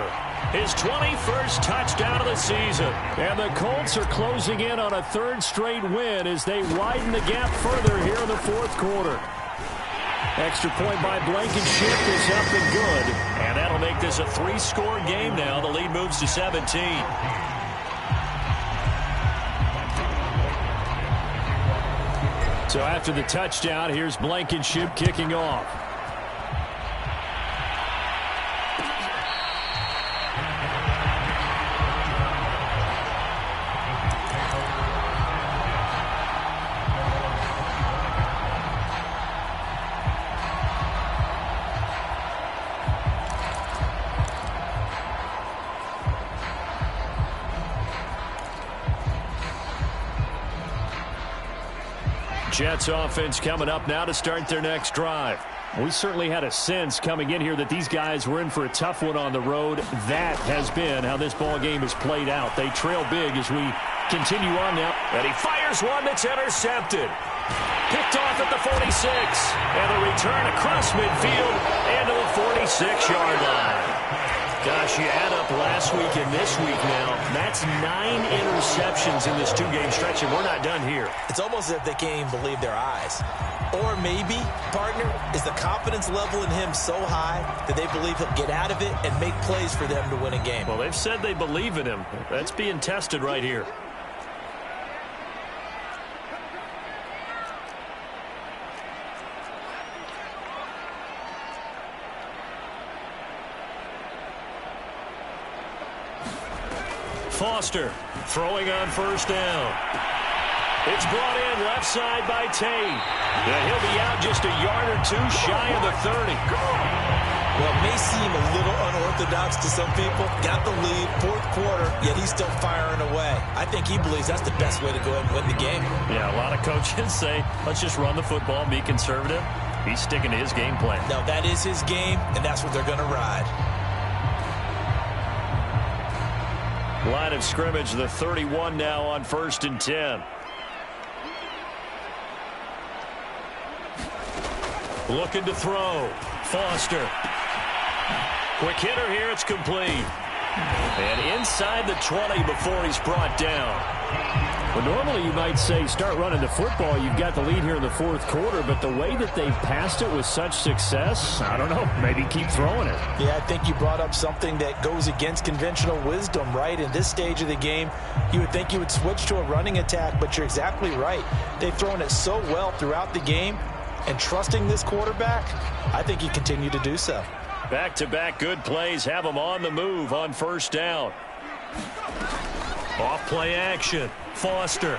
His 21st touchdown of the season. And the Colts are closing in on a 3rd straight win as they widen the gap further here in the 4th quarter. Extra point by Blankenship is up and good. And that'll make this a 3-score game now. The lead moves to 17. So after the touchdown, here's Blankenship kicking off. Jets offense coming up now to start their next drive. We certainly had a sense coming in here that these guys were in for a tough one on the road. That has been how this ball game has played out. They trail big as we continue on now. And he fires one that's intercepted. Picked off at the 46. And the return across midfield and to the 46-yard line. Gosh, you add up last week and this week now. That's 9 interceptions in this 2-game stretch, and we're not done here. It's almost as if they can't even believe their eyes. Or maybe, partner, is the confidence level in him so high that they believe he'll get out of it and make plays for them to win a game. Well, they've said they believe in him. That's being tested right here. Foster throwing on 1st down. It's brought in left side by Tate. And he'll be out just a yard or 2 shy of the 30. Well, it may seem a little unorthodox to some people. Got the lead, 4th quarter, yet he's still firing away. I think he believes that's the best way to go ahead and win the game. Yeah, a lot of coaches say, let's just run the football and be conservative. He's sticking to his game plan. No, that is his game, and that's what they're going to ride. Line of scrimmage, the 31 now on 1st and 10. Looking to throw. Foster. Quick hitter here, it's complete. And inside the 20 before he's brought down. Well, normally you might say start running the football. You've got the lead here in the 4th quarter, but the way that they've passed it with such success, I don't know, maybe keep throwing it. Yeah, I think you brought up something that goes against conventional wisdom, right? In this stage of the game, you would think you would switch to a running attack, but you're exactly right. They've thrown it so well throughout the game, and trusting this quarterback, I think you continue to do so. Back-to-back good plays have them on the move on 1st down. Off play action. Foster.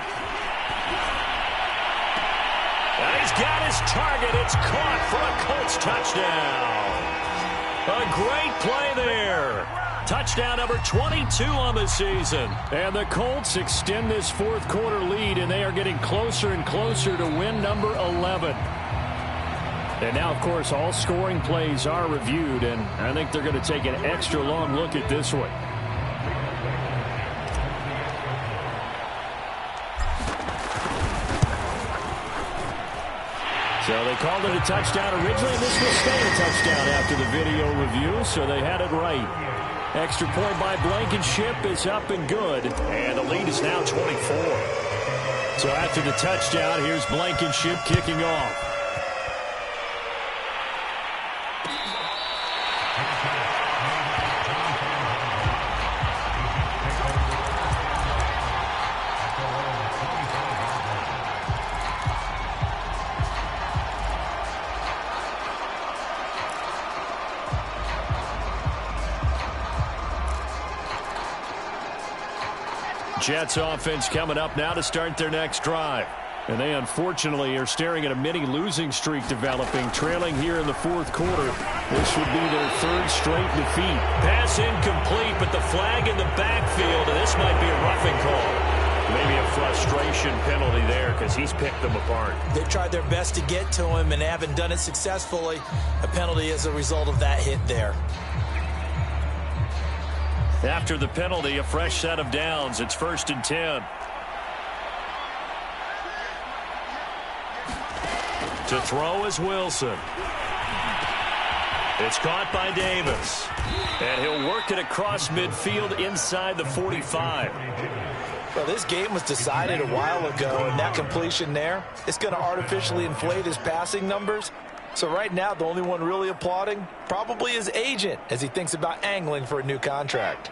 got his target. It's caught for a Colts touchdown. A great play there. Touchdown number 22 on the season. And the Colts extend this fourth quarter lead, and they are getting closer and closer to win number 11. And now, of course, all scoring plays are reviewed, and I think they're going to take an extra long look at this one. So they called it a touchdown originally, and this will stay a touchdown after the video review, so they had it right. Extra point by Blankenship is up and good, and the lead is now 24. So after the touchdown, here's Blankenship kicking off. Jets offense coming up now to start their next drive. And they unfortunately are staring at a mini losing streak developing, trailing here in the fourth quarter. This would be their third straight defeat. Pass incomplete, but the flag in the backfield, and this might be a roughing call. Maybe a frustration penalty there because he's picked them apart. They've tried their best to get to him and haven't done it successfully. A penalty as a result of that hit there. After the penalty, a fresh set of downs. It's 1st and 10. To throw is Wilson. It's caught by Davis. And he'll work it across midfield inside the 45. Well, this game was decided a while ago, and that completion there, it's going to artificially inflate his passing numbers. So right now, the only one really applauding probably his agent as he thinks about angling for a new contract.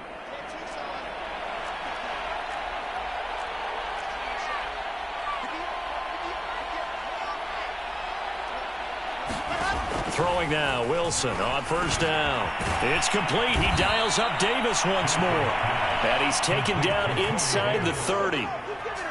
Throwing now, Wilson on 1st down. It's complete. He dials up Davis once more. And he's taken down inside the 30.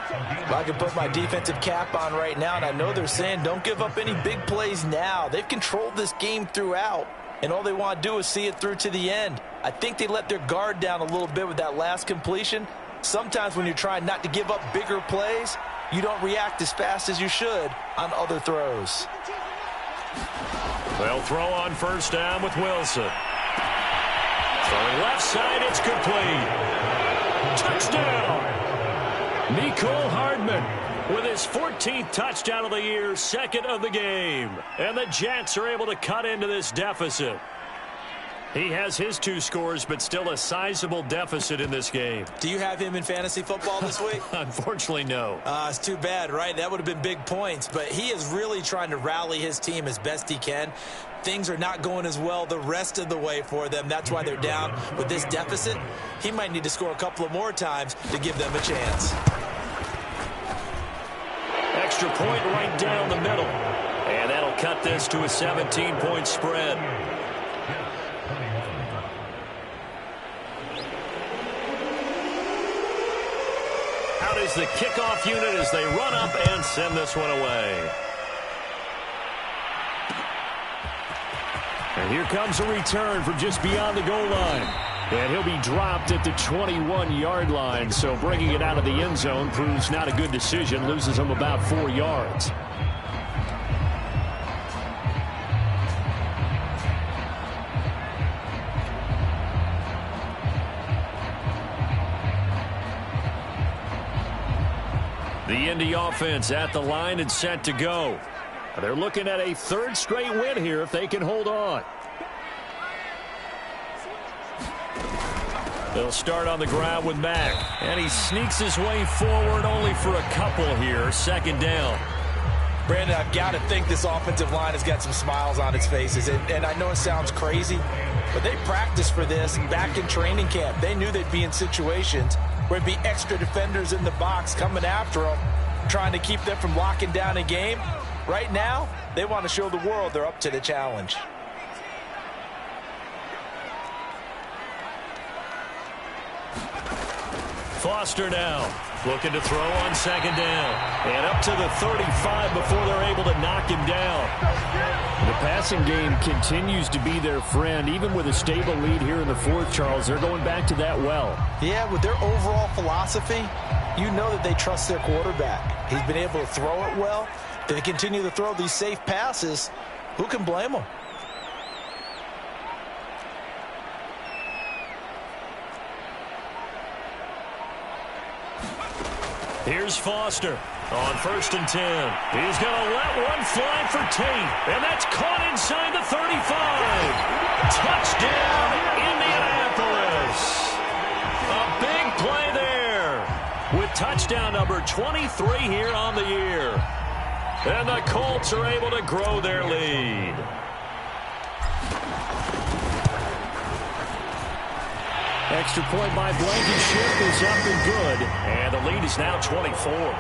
If I can put my defensive cap on right now, and I know they're saying don't give up any big plays now. They've controlled this game throughout, and all they want to do is see it through to the end. I think they let their guard down a little bit with that last completion. Sometimes when you're trying not to give up bigger plays, you don't react as fast as you should on other throws. They'll throw on 1st down with Wilson. Throwing left side, it's complete. Touchdown! Mecole Hardman with his 14th touchdown of the year, 2nd of the game. And the Jets are able to cut into this deficit. He has his 2 scores, but still a sizable deficit in this game. Do you have him in fantasy football this week? Unfortunately, no. It's too bad, right? That would have been big points, but he is really trying to rally his team as best he can. Things are not going as well the rest of the way for them. That's why they're down with this deficit. He might need to score a couple of more times to give them a chance. Extra point right down the middle. And that'll cut this to a 17-point spread. Out is the kickoff unit as they run up and send this one away. And here comes a return from just beyond the goal line. And he'll be dropped at the 21-yard line. So bringing it out of the end zone proves not a good decision. Loses him about 4 yards. The Indy offense at the line and set to go. They're looking at a 3rd straight win here if they can hold on. They'll start on the ground with Mack. And he sneaks his way forward only for a couple here. 2nd down. Brandon, I've got to think this offensive line has got some smiles on its faces. And I know it sounds crazy, but they practiced for this back in training camp. They knew they'd be in situations where there'd be extra defenders in the box coming after them, trying to keep them from locking down a game. Right now, they want to show the world they're up to the challenge. Foster now. Looking to throw on second down. And up to the 35 before they're able to knock him down. The passing game continues to be their friend. Even with a stable lead here in the fourth, Charles, they're going back to that well. Yeah, with their overall philosophy, you know that they trust their quarterback. He's been able to throw it well. They continue to throw these safe passes. Who can blame them? Here's Foster on 1st and 10. He's going to let one fly for Tate, and that's caught inside the 35. Touchdown, Indianapolis. A big play there with touchdown number 23 here on the year. And the Colts are able to grow their lead. Extra point by Blankenship is up and good. And the lead is now 24.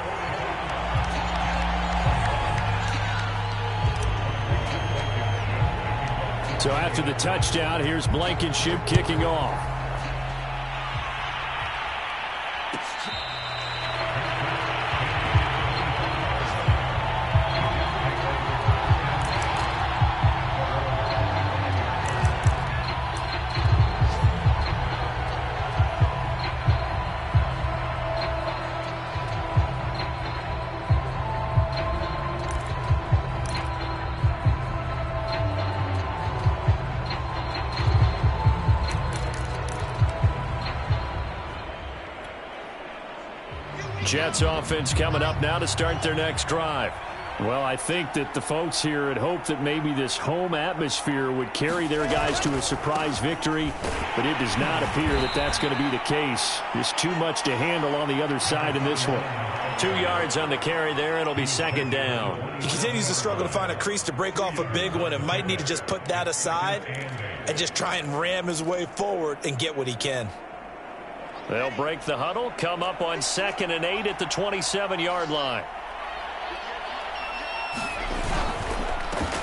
So after the touchdown, here's Blankenship kicking off. Jets offense coming up now to start their next drive. Well, I think that the folks here had hoped that maybe this home atmosphere would carry their guys to a surprise victory, but it does not appear that that's going to be the case. There's too much to handle on the other side in this one. 2 yards on the carry there. It'll be second down. He continues to struggle to find a crease to break off a big one and might need to just put that aside and just try and ram his way forward and get what he can. They'll break the huddle, come up on 2nd and 8 at the 27-yard line.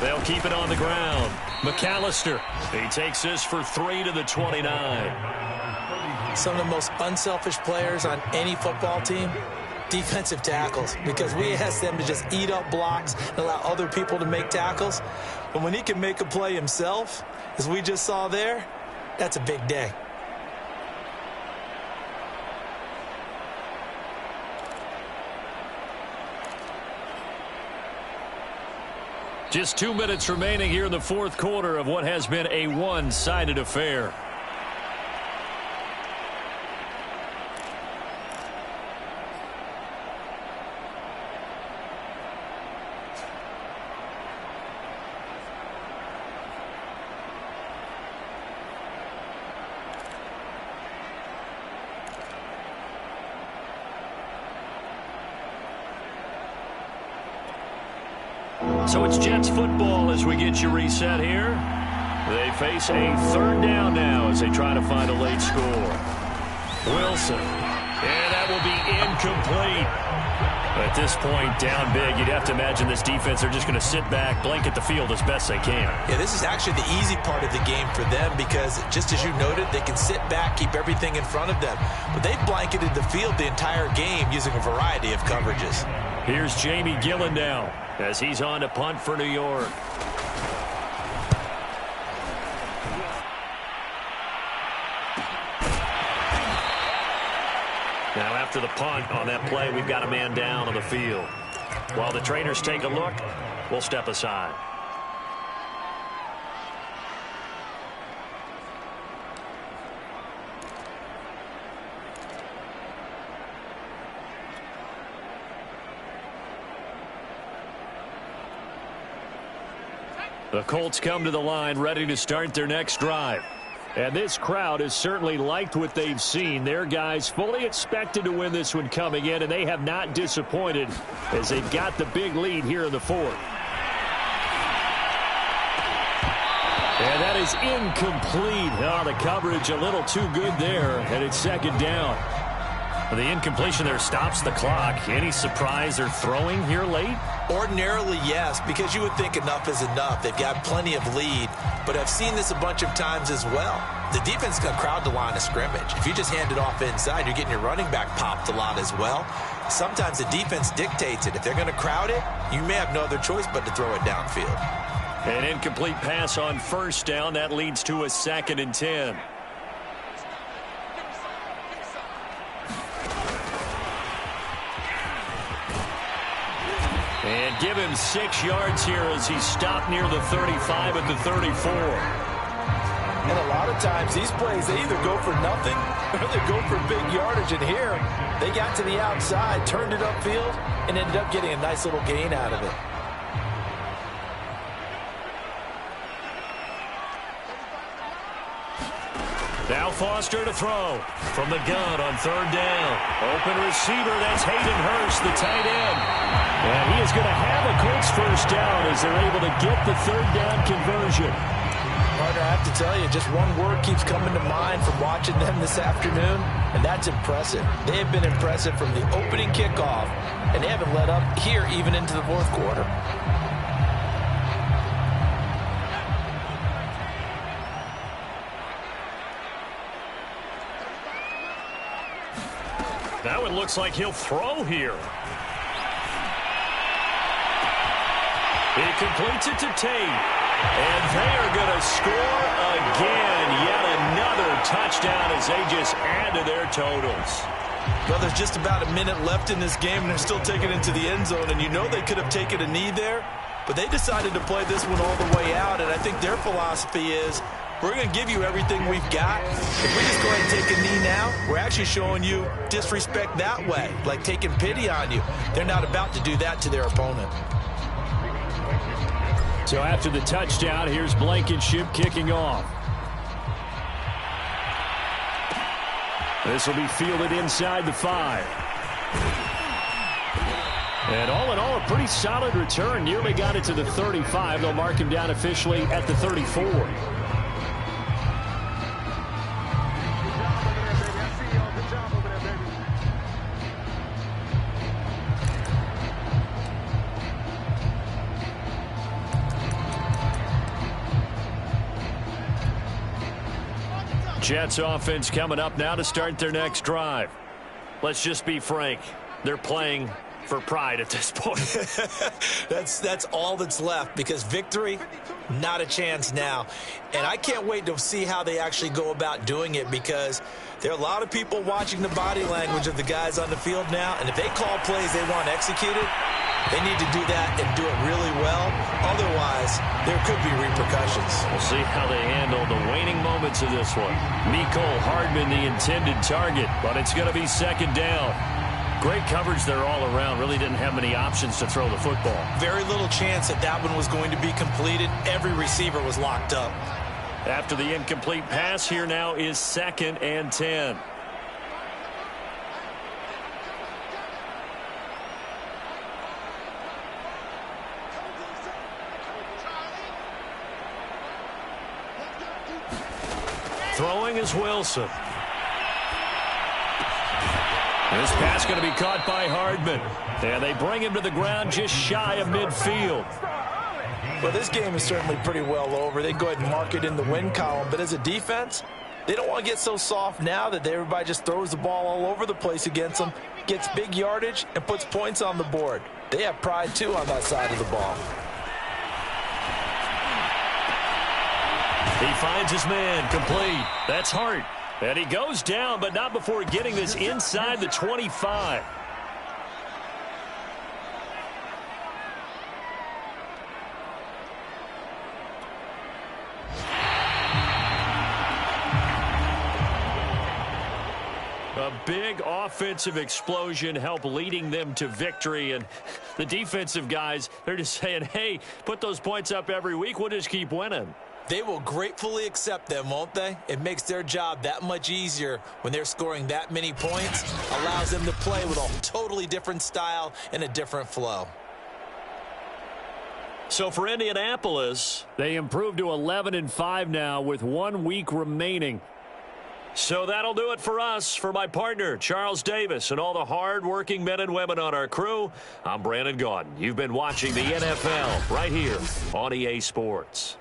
They'll keep it on the ground. McAllister, he takes this for 3 to the 29. Some of the most unselfish players on any football team, defensive tackles, because we ask them to just eat up blocks and allow other people to make tackles. But when he can make a play himself, as we just saw there, that's a big day. Just 2 minutes remaining here in the fourth quarter of what has been a one-sided affair. So it's Jets football as we get you reset here. They face a 3rd down now as they try to find a late score. Wilson. And that will be incomplete. At this point, down big, you'd have to imagine this defense are just going to sit back, blanket the field as best they can. Yeah, this is actually the easy part of the game for them because, just as you noted, they can sit back, keep everything in front of them. But they've blanketed the field the entire game using a variety of coverages. Here's Jamie Gillen now as he's on to punt for New York. Now after the punt on that play, we've got a man down on the field. While the trainers take a look, we'll step aside. The Colts come to the line ready to start their next drive. And this crowd has certainly liked what they've seen. Their guys fully expected to win this one coming in, and they have not disappointed as they've got the big lead here in the fourth. And that is incomplete. Oh, the coverage a little too good there, and it's second down. The incompletion there stops the clock. Any surprise they're throwing here late? Ordinarily, yes, because you would think enough is enough. They've got plenty of lead, but I've seen this a bunch of times as well. The defense is going to crowd the line of scrimmage. If you just hand it off inside, you're getting your running back popped a lot as well. Sometimes the defense dictates it. If they're going to crowd it, you may have no other choice but to throw it downfield. An incomplete pass on first down. That leads to a 2nd and 10. And give him 6 yards here as he's stopped near the 35 at the 34. And a lot of times these plays, they either go for nothing or they go for big yardage. And here, they got to the outside, turned it upfield, and ended up getting a nice little gain out of it. Now Foster to throw from the gun on 3rd down. Open receiver, that's Hayden Hurst, the tight end. And he is going to have a Colts first down as they're able to get the 3rd down conversion. Partner, I have to tell you, just one word keeps coming to mind from watching them this afternoon, and that's impressive. They have been impressive from the opening kickoff, and they haven't let up here even into the 4th quarter. Now it looks like he'll throw here. He completes it to Tate. And they are going to score again. Yet another touchdown as they just add to their totals. Well, there's just about a minute left in this game, and they're still taking it into the end zone. And you know they could have taken a knee there, but they decided to play this one all the way out. And I think their philosophy is, we're going to give you everything we've got. If we just go ahead and take a knee now, we're actually showing you disrespect that way, like taking pity on you. They're not about to do that to their opponent. So after the touchdown, here's Blankenship kicking off. This will be fielded inside the 5. And all in all, a pretty solid return. Nearly got it to the 35. They'll mark him down officially at the 34. Jets offense coming up now to start their next drive. Let's just be frank. They're playing for pride at this point. That's all that's left, because victory, not a chance now. And I can't wait to see how they actually go about doing it, because there are a lot of people watching the body language of the guys on the field now, and if they call plays they want executed, they need to do that and do it really well. Otherwise, there could be repercussions. We'll see how they handle the waning moments of this one. Mecole Hardman, the intended target, but it's going to be 2nd down. Great coverage there all around. Really didn't have many options to throw the football. Very little chance that that one was going to be completed. Every receiver was locked up. After the incomplete pass, here now is 2nd and 10. Throwing is Wilson. This pass going to be caught by Hardman. And they bring him to the ground just shy of midfield. Well, this game is certainly pretty well over. They go ahead and mark it in the win column. But as a defense, they don't want to get so soft now that everybody just throws the ball all over the place against them, gets big yardage, and puts points on the board. They have pride, too, on that side of the ball. He finds his man, complete. That's Hart. And he goes down, but not before getting this inside the 25. A big offensive explosion helped leading them to victory. And the defensive guys, they're just saying, hey, put those points up every week. We'll just keep winning. They will gratefully accept them, won't they? It makes their job that much easier when they're scoring that many points. Allows them to play with a totally different style and a different flow. So for Indianapolis, they improved to 11-5 now with 1 week remaining. So that'll do it for us. For my partner, Charles Davis, and all the hard-working men and women on our crew, I'm Brandon Gaudin. You've been watching the NFL right here on EA Sports.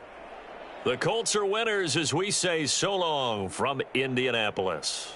The Colts are winners as we say so long from Indianapolis.